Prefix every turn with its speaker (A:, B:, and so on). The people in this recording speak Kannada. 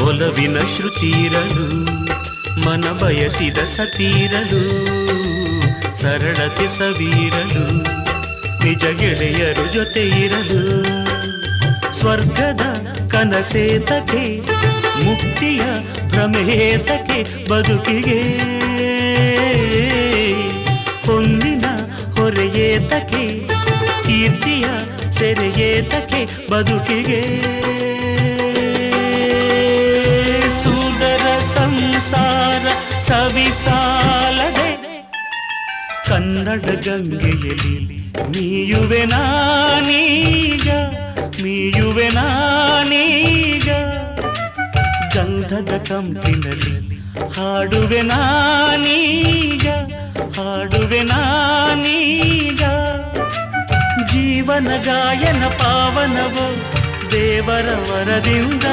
A: ಒಲವಿನ ಶ್ರುತಿರಲು ಮನ ಬಯಸಿದ ಸತೀರಲು ಸರಳತೆ ಸವೀರಲು ನಿಜ ಗೆಳೆಯರು ಜೊತೆ ಇರಲು ಸ್ವರ್ಗದ ಕನಸೇತಕ್ಕೆ ಮುಕ್ತಿಯ ಭ್ರಮೇತಕ್ಕೆ ಬದುಕಿಗೆ ಹೊಂದಿನ ಹೊರೆಯೇತಕ್ಕೆ ಕೀರ್ತಿಯ ಸೆರೆಯೇತಕ್ಕೆ ಬದುಕಿಗೆ ಸುಂದರ ಸಂಸಾರ ಸವಿಸಾಲದೆ ಕನ್ನಡ ಗಂಗೆಯಲ್ಲಿ ಮೀಯುವೆ ನಾನೀಗ ಮೀಯುವೆ ನಾನೀಗ ಗಂಧದ ಕಂಪಿನಲ್ಲಿ ಹಾಡುವೆ ನಾನೀಗ ಹಾಡುವೆ ನಾನೀಗ ಜೀವನ ಗಾಯನ ಪಾವನವೋ ದೇವರ ವರದಿಂದ